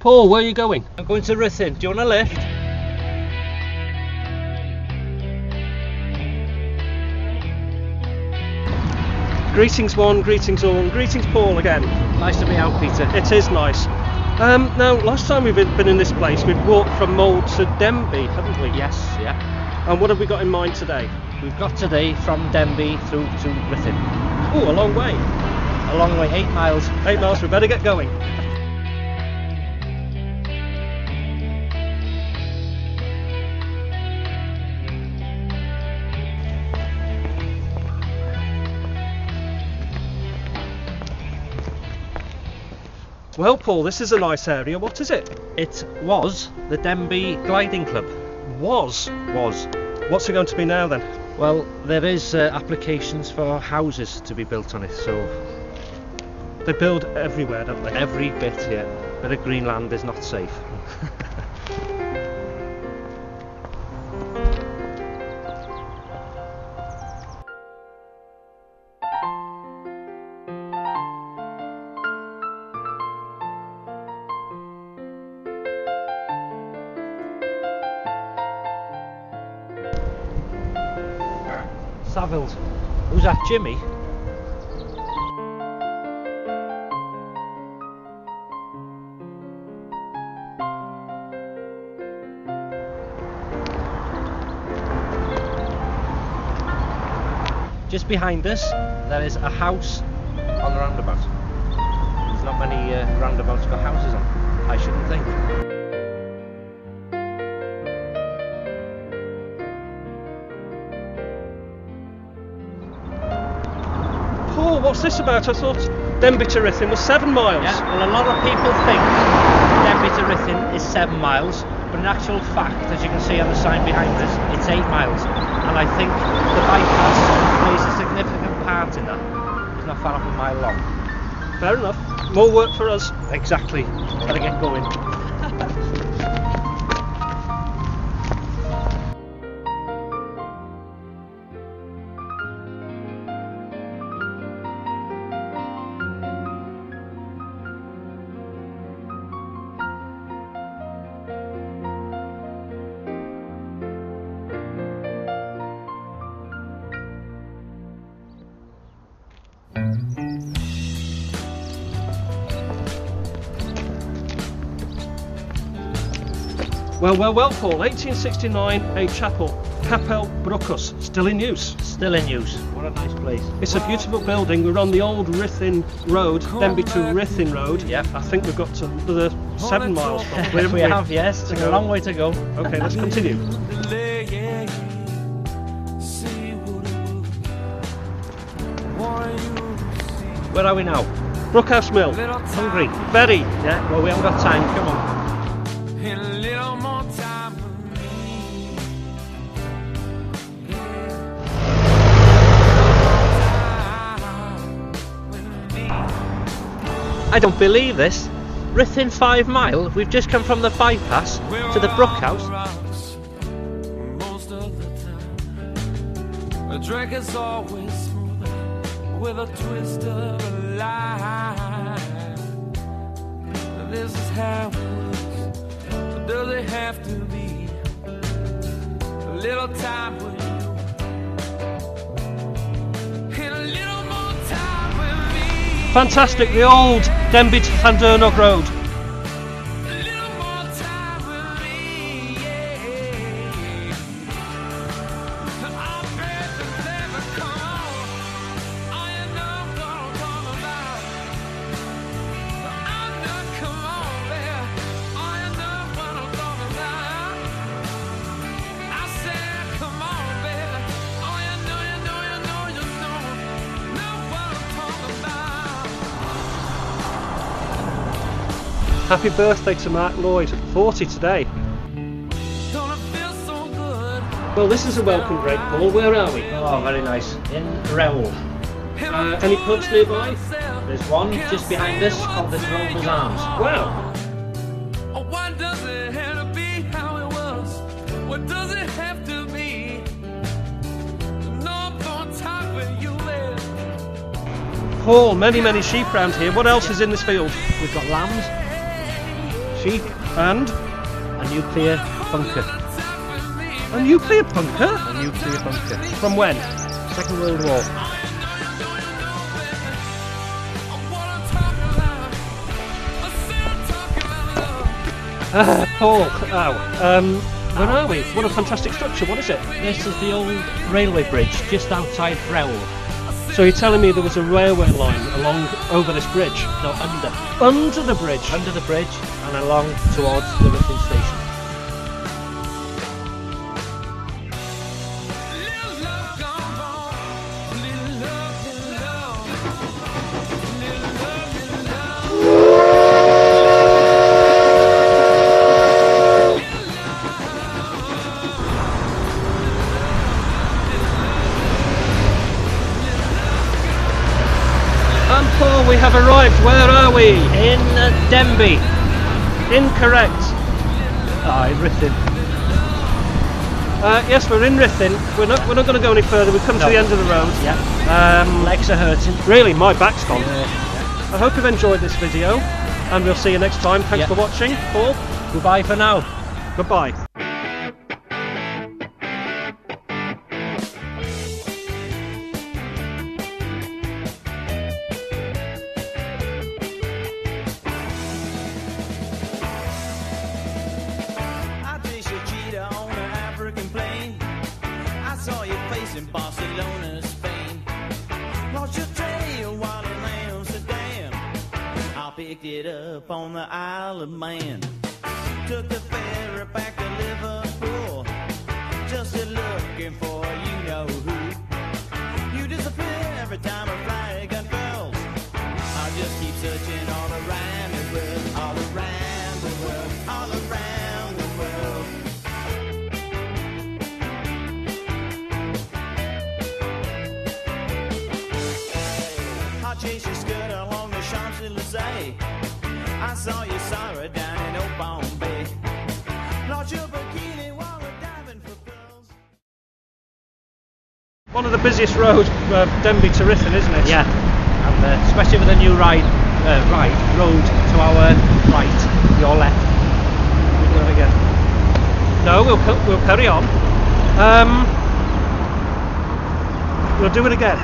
Paul, where are you going? I'm going to Ruthin. Do you want a lift? Greetings one, greetings all, greetings Paul again. Nice to be out, Peter. It is nice. Now, last time we've been in this place, we've walked from Mold to Denbigh, haven't we? Yes, yeah. And what have we got in mind today? We've got today from Denbigh through to Ruthin. Oh, a long way. A long way, 8 miles. 8 miles, we better get going. Well, Paul, this is a nice area. What is it? It was the Denbigh Gliding Club. Was. What's it going to be now then? Well, there is applications for houses to be built on it, so... They build everywhere, don't they? Every bit, yeah. But the green land is not safe. Savills. Who's that, Jimmy? Just behind us, there is a house on the roundabout. There's not many roundabouts got houses on, I shouldn't think. Paul, what's this about? I thought Denbigh to Ruthin was 7 miles. Yeah, well, a lot of people think Denbigh to Ruthin is 7 miles, but in actual fact, as you can see on the sign behind us, it's 8 miles. And I think the bypass plays a significant part in that. It's not far off a mile long. Fair enough. More work for us. Exactly. Gotta get going. Well, Paul, 1869, a chapel, Capel Brucus, still in use. Still in use. What a nice place. It's a beautiful building. We're on the old Ruthin Road, Denbigh to Ruthin Road. Yep. I think we've got another 7 miles probably. We have, yes. It's a long way to go. Okay, let's continue. Where are we now? Brookhouse Mill. Hungry? Very. Yeah, well, we haven't got time. Come on. I don't believe this. Within 5 miles, we've just come from the bypass to the Brookhouse. A drink is always smooth with a twist of a lie. This is how it is. But does it have to be a little time with you? And a little more time with me. Fantastic, the old Denbigh to Llandurnog Road. A little more time with me, yeah. I bet the never come on. I know I'm gonna come about. I know, come on, there. I know what I'm talking about. I said, come on, baby. Oh, you know what I'm talking about. Happy birthday to Mark Lloyd, 40 today. Don't it feel so good? Well, this is a welcome break, Paul. Where are we? Oh, very nice. In Rowell. Any pubs nearby? There's one just behind us called the Drover's Arms. Wow. Oh, why does it have to be how it was? What does it have to be? No, I'm gonna talk with you there. Paul, many sheep round here. What else is in this field? We've got lambs, sheep, And a nuclear bunker. a nuclear bunker? A nuclear bunker. From when? Second World War. Paul, where are we? What a fantastic structure, what is it? This is the old railway bridge just outside Rowell. So you're telling me there was a railway line along over this bridge? No, under. Under the bridge? Under the bridge and along towards the Ruthin station. Paul, we have arrived. Where are we? In Denbigh. Incorrect. In Ruthin. Yes, we're in Ruthin. We're not going to go any further. We've come to No. the end of the road. Yeah. Legs are hurting. Really, my back's gone. Yeah. I hope you've enjoyed this video, and we'll see you next time. Thanks Yeah. for watching. Paul, Goodbye for now. goodbye. I chased your cheetah on an African plain. I saw your face in Barcelona, Spain. Lost your trail while in Amsterdam. I picked it up on the Isle of Man. Took the ferry back to Liverpool, just looking for you know who. You disappear every time a flag unfurls. I just keep searching all around the world, all around the world, all around the world. I chased your skirt along the Champs-Elysees. I saw you Sarah down in Old Bombay. Lost your bikini while diving for pearls. One of the busiest roads, Denbigh to Ruthin, isn't it? Yeah. And especially with the new road to our right, your left. We'll do it again. No, we'll carry on. We'll do it again.